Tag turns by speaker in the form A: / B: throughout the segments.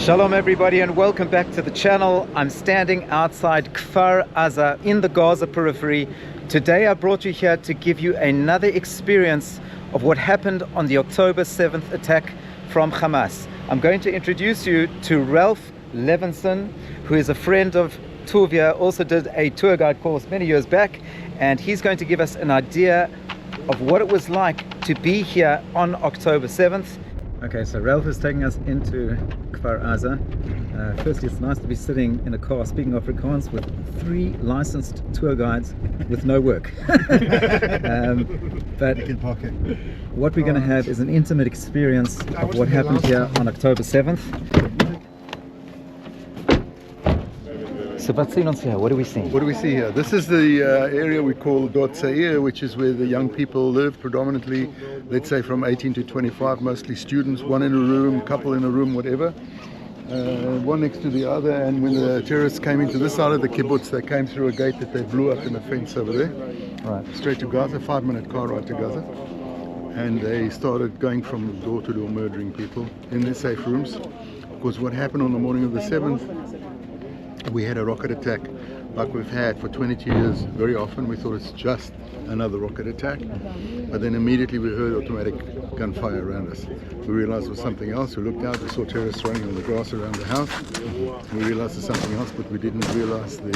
A: Shalom everybody and welcome back to the channel. I'm standing outside Kfar Aza in the Gaza periphery. Today I brought you here to give you another experience of what happened on the October 7th attack from Hamas. I'm going to introduce you to Ralph Levinson, who is a friend of Tuvia, also did a tour guide course many years back, and he's going to give us an idea of what it was like to be here on October 7th. Okay, so Ralph is taking us into Kfar Aza. Firstly, it's nice to be sitting in a car, speaking Afrikaans, with 3 licensed tour guides with no work. But what we're going to have is an intimate experience of what happened here on October 7th. So what's seen on here? What do we see?
B: What do we see here? This is the area we call Dort Tzair, which is where the young people live, predominantly, let's say from 18 to 25, mostly students, one in a room, couple in a room, whatever. One next to the other, and when the terrorists came into this side of the kibbutz, they came through a gate that they blew up in a fence over there. Right. Straight to Gaza, 5-minute car ride to Gaza. And they started going from door to door murdering people in their safe rooms. Because what happened on the morning of the 7th, we had a rocket attack like we've had for 22 years. Very often we thought it's just another rocket attack, but then immediately we heard automatic gunfire around us. We realized it was something else. We looked out, we saw terrorists running on the grass around the house. We realized it's something else, but we didn't realize the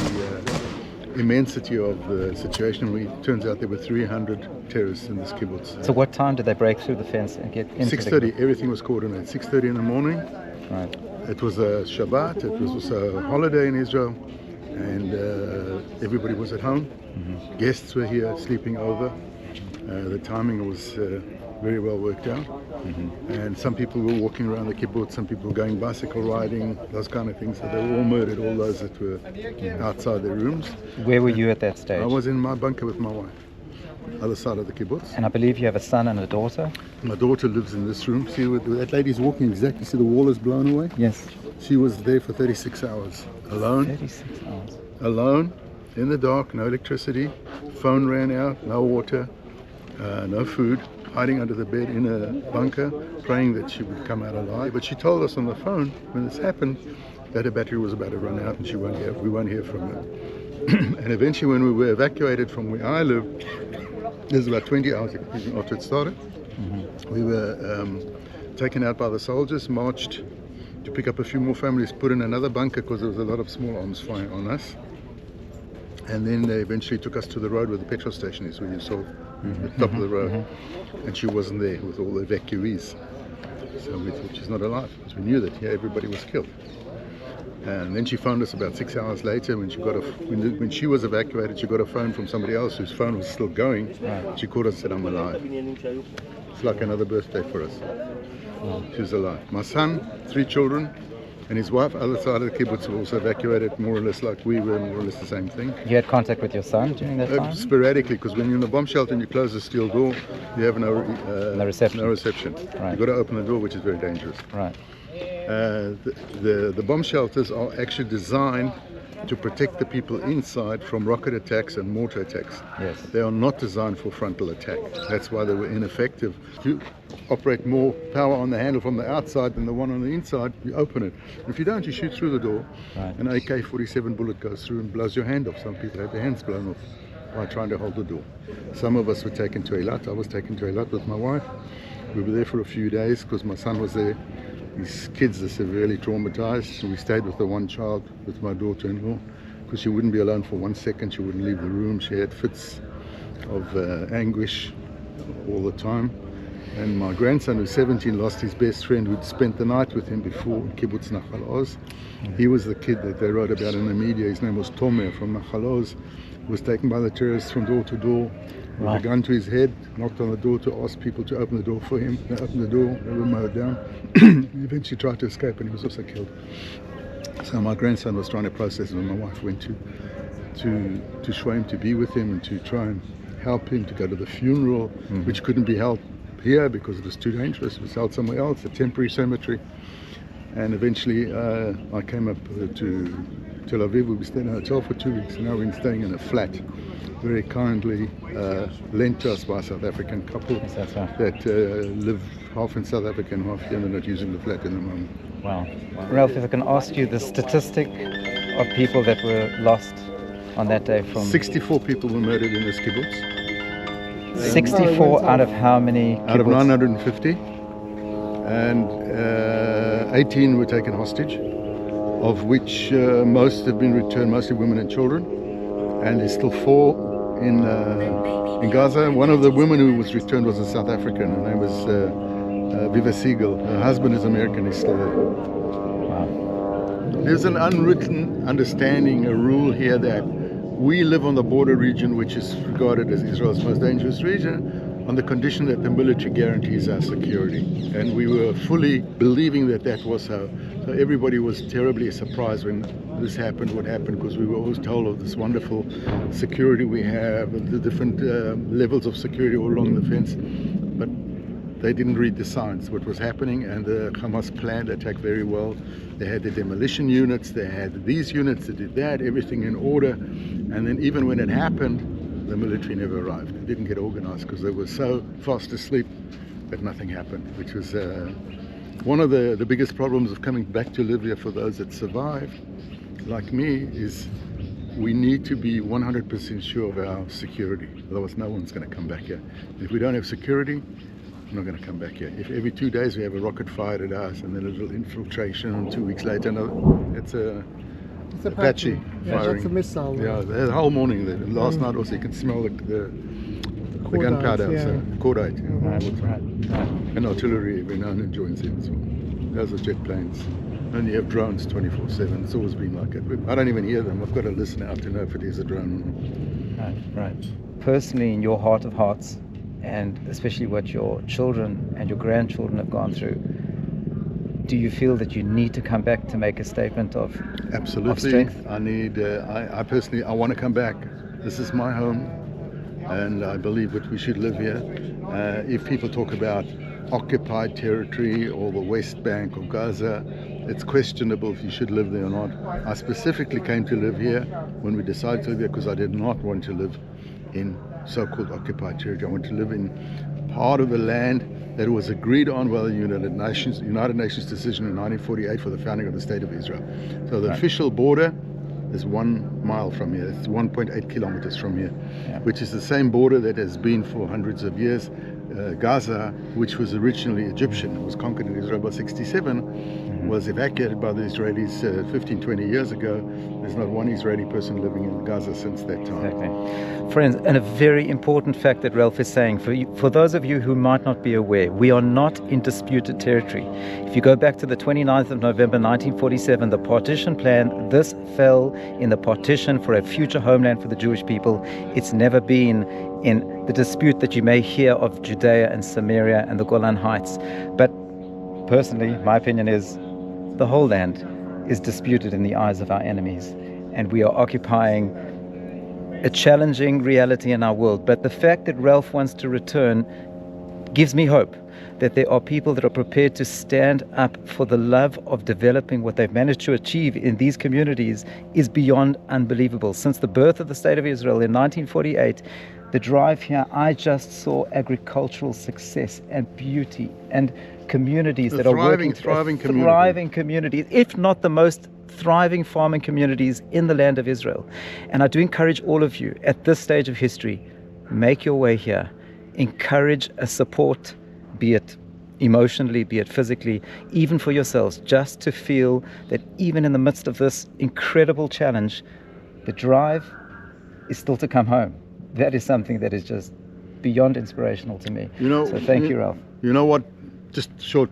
B: immensity of the situation. It turns out there were 300 terrorists in this kibbutz.
A: So what time did they break through the fence and get into
B: 6:30, everything was coordinated. 6:30 in the morning.
A: Right.
B: It was a Shabbat, it was also a holiday in Israel, and everybody was at home. Guests were here sleeping over. The timing was very well worked out. And some people were walking around the kibbutz, some people were going bicycle riding, those kind of things. So they were all murdered, all those that were outside their rooms.
A: Where were you at that stage?
B: I was in my bunker with my wife, other side of the kibbutz.
A: And I believe you have a son and a daughter?
B: My daughter lives in this room. See, that lady's walking exactly, see the wall is blown away?
A: Yes.
B: She was there for 36 hours, alone.
A: 36 hours.
B: Alone, in the dark, no electricity, phone ran out, no water, no food, hiding under the bed in a bunker, praying that she would come out alive. But she told us on the phone, when this happened, that her battery was about to run out and we won't hear from her. And eventually when we were evacuated from where I live, this was about 20 hours after it started, we were taken out by the soldiers, marched to pick up a few more families, put in another bunker because there was a lot of small arms firing on us. And then they eventually took us to the road where the petrol station is, where you saw the top of the road. And she wasn't there with all the evacuees. So we thought she's not alive, because we knew that everybody was killed. And then she phoned us about 6 hours later when when she was evacuated. She got a phone from somebody else whose phone was still going. She called us and said, "I'm alive." It's like another birthday for us. She's alive. My son, 3 children, and his wife, other side of the kibbutz, were also evacuated, more or less like we were, more or less the same thing.
A: You had contact with your son during that time?
B: Sporadically, because when you're in the bomb shelter and you close the steel door, you have no reception.
A: Right.
B: You've got to open the door, which is very dangerous.
A: Right.
B: The bomb shelters are actually designed to protect the people inside from rocket attacks and mortar attacks.
A: Yes.
B: They are not designed for frontal attack. That's why they were ineffective. You operate more power on the handle from the outside than the one on the inside, you open it. If you don't, you shoot through the door. Right. An AK-47 bullet goes through and blows your hand off. Some people have their hands blown off by trying to hold the door. Some of us were taken to Eilat. I was taken to Eilat with my wife. We were there for a few days because my son was there. His kids are severely traumatized. So we stayed with the one child, with my daughter-in-law, because she wouldn't be alone for 1 second. She wouldn't leave the room. She had fits of anguish all the time. And my grandson, who's 17, lost his best friend who'd spent the night with him before in Kibbutz Nachal Oz. He was the kid that they wrote about in the media. His name was Tomer from Nachal Oz. He was taken by the terrorists from door to door, with a gun to his head, knocked on the door to ask people to open the door for him. They opened the door, they were mowed down. He eventually tried to escape and he was also killed. So my grandson was trying to process it, and my wife went to Shwaim to be with him and to try and help him to go to the funeral, which couldn't be held here because it was too dangerous. It was held somewhere else, a temporary cemetery. And eventually I came up to Tel Aviv. We stayed in a hotel for 2 weeks. Now we're staying in a flat, very kindly lent to us by a South African couple that live half in South Africa and half here, and they're not using the flat in the moment.
A: Wow. Ralph, if I can ask you the statistic of people that were lost on that day from
B: 64 people were murdered in this kibbutz.
A: 64 out of how many kibbutz?
B: Out of 950. And 18 were taken hostage, of which most have been returned, mostly women and children. And there's still 4 in Gaza. One of the women who was returned was a South African. Her name was Viva Siegel. Her husband is American, he's still there.
A: Wow.
B: There's an unwritten understanding, a rule here that we live on the border region, which is regarded as Israel's most dangerous region, on the condition that the military guarantees our security. And we were fully believing that that was so. So everybody was terribly surprised when this happened, what happened, because we were always told of this wonderful security we have, and the different levels of security all along the fence. But they didn't read the signs, what was happening, and the Hamas planned the attack very well. They had the demolition units, they had these units that did that, everything in order. And then even when it happened, the military never arrived. It didn't get organized because they were so fast asleep that nothing happened, which was one of the biggest problems of coming back to live here for those that survive, like me, is we need to be 100% sure of our security. Otherwise, no one's going to come back here. If we don't have security, we're not going to come back here. If every 2 days we have a rocket fired at us and then a little infiltration, and 2 weeks later, it's a Apache firing.
C: It's a missile.
B: Yeah, the whole morning. Last night also, you can smell the gunpowder, cordite.
A: Right.
B: And artillery every now and then joins in as well. Those are jet planes. And you have drones 24/7. It's always been like it. I don't even hear them. I've got to listen out to know if it is a drone or not.
A: Right. Personally, in your heart of hearts, and especially what your children and your grandchildren have gone through, do you feel that you need to come back to make a statement of
B: Absolutely.
A: strength?
B: I need. I personally, I want to come back. This is my home, and I believe that we should live here. If people talk about occupied territory or the West Bank or Gaza, it's questionable if you should live there or not. I specifically came to live here when we decided to live here because I did not want to live in so-called occupied territory. I want to live in part of the land that was agreed on by the United Nations decision in 1948 for the founding of the State of Israel. So the official border is 1 mile from here. It's 1.8 kilometers from here, which is the same border that has been for hundreds of years. Gaza, which was originally Egyptian, was conquered in Israel by 67, was evacuated by the Israelis 15, 20 years ago. There's not one Israeli person living in Gaza since that time.
A: Exactly. Friends, and a very important fact that Ralph is saying, for those of you who might not be aware, we are not in disputed territory. If you go back to the 29th of November 1947, the partition plan, this fell in the partition for a future homeland for the Jewish people. It's never been in the dispute that you may hear of Judea and Samaria and the Golan Heights. But personally, my opinion is the whole land is disputed in the eyes of our enemies, and we are occupying a challenging reality in our world. But the fact that Ralph wants to return gives me hope that there are people that are prepared to stand up for the love of developing. What they've managed to achieve in these communities is beyond unbelievable. Since the birth of the State of Israel in 1948, the drive here, I just saw agricultural success and beauty and communities that are working, thriving communities, if not the most thriving farming communities in the land of Israel. And I do encourage all of you at this stage of history, make your way here, encourage a support, be it emotionally, be it physically, even for yourselves, just to feel that even in the midst of this incredible challenge, the drive is still to come home. That is something that is just beyond inspirational to me. So thank you, Ralph.
B: You know what? Just short.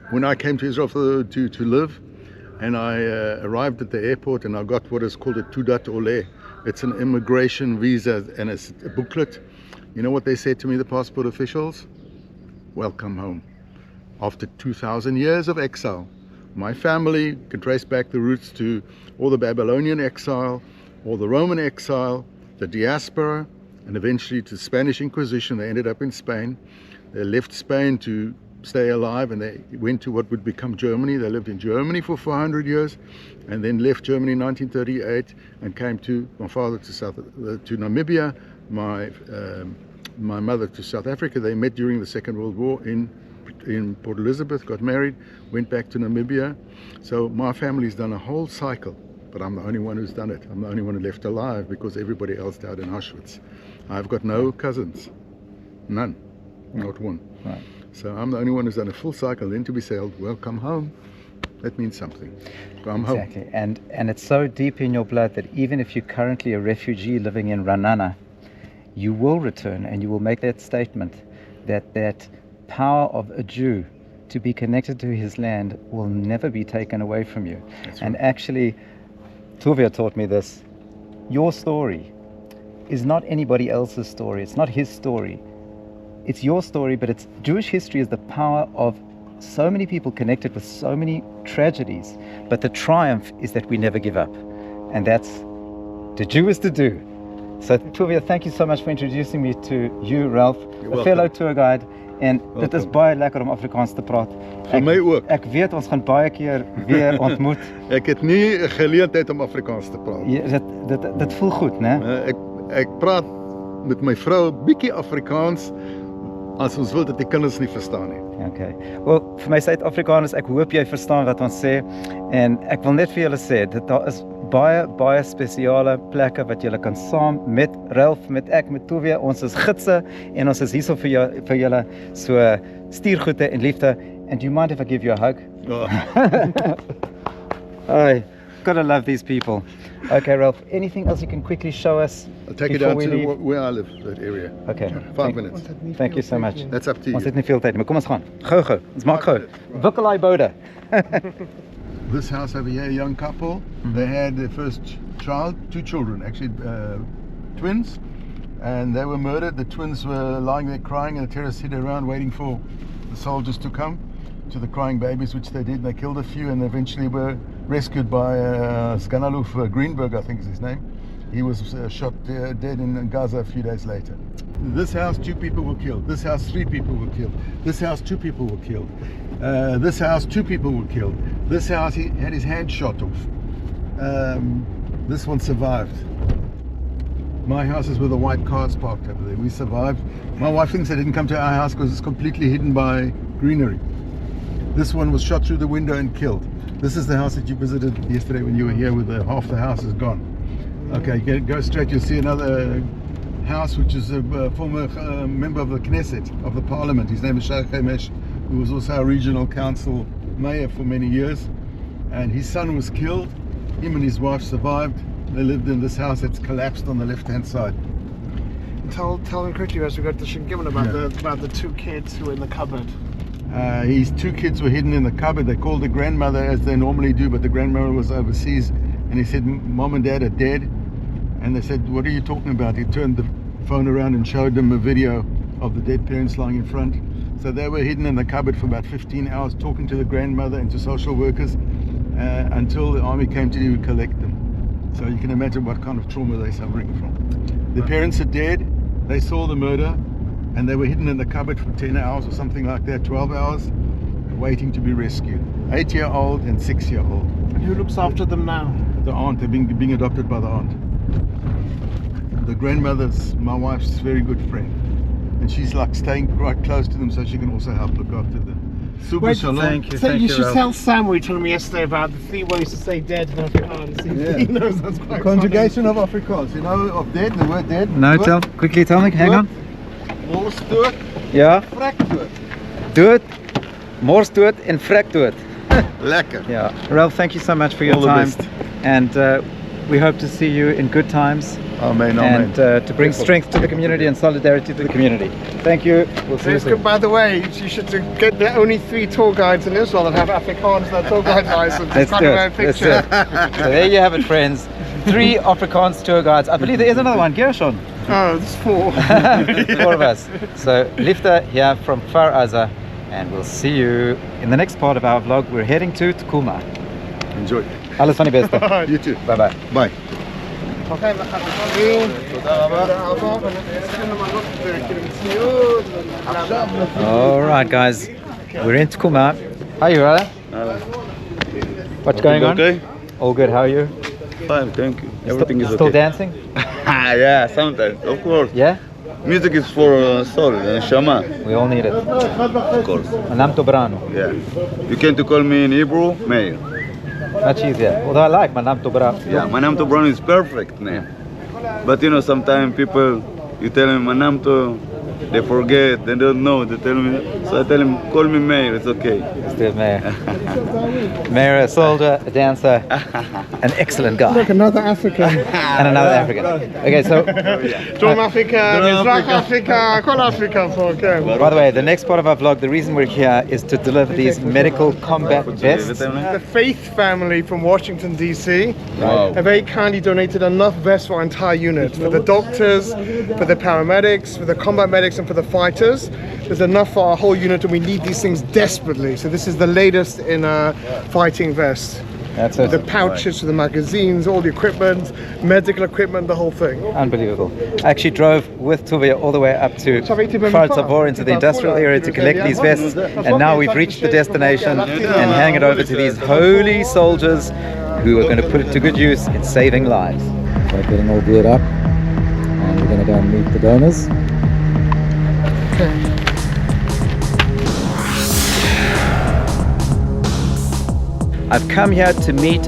B: When I came to Israel to live, and I arrived at the airport, and I got what is called a Tudat Ole. It's an immigration visa, and it's a booklet. You know what they said to me, the passport officials? Welcome home. After 2,000 years of exile, my family can trace back the roots to all the Babylonian exile, all the Roman exile, the diaspora, and eventually to the Spanish Inquisition. They ended up in Spain. They left Spain to stay alive, and they went to what would become Germany. They lived in Germany for 400 years, and then left Germany in 1938 and came to my father to Namibia, my mother to South Africa. They met during the Second World War in in Port Elizabeth, got married, went back to Namibia. So my family's done a whole cycle, but I'm the only one who's done it. I'm the only one left alive because everybody else died in Auschwitz. I've got no cousins, none, not one.
A: Right.
B: So I'm the only one who's done a full cycle. Then to be said, well, come home. That means something. Come home.
A: Exactly. And it's so deep in your blood that even if you're currently a refugee living in Ranana, you will return and you will make that statement that that power of a Jew to be connected to his land will never be taken away from you.
B: That's
A: and
B: right.
A: actually, Tuvia taught me this. Your story is not anybody else's story. It's not his story. It's your story, but it's Jewish history is the power of so many people connected with so many tragedies. But the triumph is that we never give up. And that's the Jew is to do. So Tuvia, thank you so much for introducing me to you, Ralph, a fellow tour guide. En dit is baie lekker om Afrikaans te praat.
B: Vir my ook.
A: Ek weet ons gaan baie keer weer ontmoet.
B: Ek het nie 'n geleentheid om Afrikaans te praat.
A: Ja, dit voel goed, né?
B: Ek praat met my vrou 'n bietjie Afrikaans as ons wil dat die kinders nie verstaan nie.
A: Okay. Wel, vir my Suid-Afrikaners, ek hoop jy verstaan wat ons sê en ek wil net vir julle sê dat daar is baie spesiale plekke wat julle kan saam met Ralph, met ek, met Tuvia, ons is gidse en ons is hierso vir julle, so stuur groete en liefde. And do you mind if I give you a hug?
B: Oh.
A: I gotta love these people. Okay, Ralph, anything else you can quickly show us?
B: I'll take you down to where I live, that area.
A: Okay.
B: 5 minutes.
A: Thank you so much.
B: That's up to you.
A: Ons het nie veel tyd nie, maar kom ons gaan. Gou. Ons maak gou. Wikkelai boude.
B: This house over here, a young couple, they had their first child, 2 children, actually twins, and they were murdered. The twins were lying there crying, and the terrorists hid around waiting for the soldiers to come to the crying babies, which they did. They killed a few and eventually were rescued by Skanaluf Greenberg, I think is his name. He was shot dead in Gaza a few days later. This house, 2 people were killed. This house, 3 people were killed. This house, 2 people were killed. This house, 2 people were killed. This house, he had his hand shot off. This one survived. My house is where the white cars parked over there. We survived. My wife thinks they didn't come to our house because it's completely hidden by greenery. This one was shot through the window and killed. This is the house that you visited yesterday when you were here, with half the house is gone. Okay, go straight, you'll see another house which is a former member of the Knesset, of the parliament. His name is Sheikh Hamesh, who was also our regional council mayor for many years. And his son was killed. Him and his wife survived. They lived in this house that's collapsed on the left-hand side.
C: Tell him quickly as we go to Shingiman about the 2 kids who were in the cupboard.
B: His 2 kids were hidden in the cupboard. They called the grandmother as they normally do, but the grandmother was overseas. And he said, Mom and Dad are dead. And they said, what are you talking about? He turned the phone around and showed them a video of the dead parents lying in front. So they were hidden in the cupboard for about 15 hours, talking to the grandmother and to social workers until the army came to collect them. So you can imagine what kind of trauma they're suffering from. The parents are dead. They saw the murder and they were hidden in the cupboard for 10 hours or something like that, 12 hours, waiting to be rescued. 8-year-old and 6-year-old.
C: And who looks after them now?
B: The aunt, they're being adopted by the aunt. The grandmother's my wife's very good friend, and she's like staying quite close to them so she can also help look after them. Super shalom.
A: Thank you.
C: So you should
A: Ralph.
C: tell Sam what you told me yesterday about the 3 ways to say dead in Afrikaans. He knows that's quite
B: Conjugation of Afrikaans, you know, of dead, the word dead.
A: No, quickly tell me, hang on.
B: Mors dood,
A: Ja,
B: vrek dood.
A: dood, mors dood en vrek dood.
B: Lekker.
A: Yeah, Ralph, thank you so much for your
B: All the
A: time.
B: best.
A: And we hope to see you in good times.
B: Amen,
A: And to bring
B: Beautiful.
A: strength to the community and solidarity to the community. Thank you. We'll see you
C: It's
A: soon.
C: good, by the way, you should get the only 3 tour guides in Israel that have Afrikaans their tour guide license.
A: Let's
C: It's kind
A: do
C: of a
A: it. Let's do
C: picture.
A: it. So there you have it, friends. 3 Afrikaans tour guides. I believe there is another one. Gershon.
C: Oh, there's 4.
A: 4 of us. So Lifta here from Kfar Aza, and we'll see you in the next part of our vlog. We're heading to Tukuma.
B: Enjoy.
A: Alles van die beste.
B: You too.
A: Bye bye.
B: Bye.
C: Okay,
A: All right, guys. We're in Tukuma. How are you, brother? What's going on?
D: Okay,
A: All good. How are you?
D: fine, thank you. Everything is
A: Still
D: okay.
A: dancing?
D: Yeah, sometimes, of course.
A: Yeah?
D: Music is for soul, neshama,
A: We all need it.
D: of course.
A: Manam Tobranu.
D: Yeah. You can to call me in Hebrew, Meir.
A: Much easier. Although I like Manam Tobranu.
D: Yeah, Manam to Brown is perfect name. But you know, sometimes people, you tell them Manam to, they forget, they don't know, they tell me, so I tell them, call me Meir, it's okay.
A: Let's do it, Mayor. Mayor, a soldier, a dancer, an excellent guy.
C: Look, another African.
A: And another African. Okay, so
C: Drum Africa, Isratrack Africa, Call Africa, okay.
A: by the way, the next part of our vlog, the reason we're here is to deliver these medical combat vests.
C: The Faith family from Washington, D.C.
D: Wow.
C: have very kindly donated enough vests for our entire unit. For the doctors, for the paramedics, for the combat medics, and for the fighters. There's enough for our whole unit, and we need these things desperately. So this is the latest in a fighting vest.
A: That's it.
C: The pouches for the magazines, all the equipment, medical equipment, the whole thing.
A: Unbelievable. I actually drove with Tuvia all the way up to Kfar Aza into the industrial area to collect these vests, and now we've reached the destination and hang it over to these holy soldiers who are going to put it to good use in saving lives. So getting all geared up, and we're going to go and meet the donors. I've come here to meet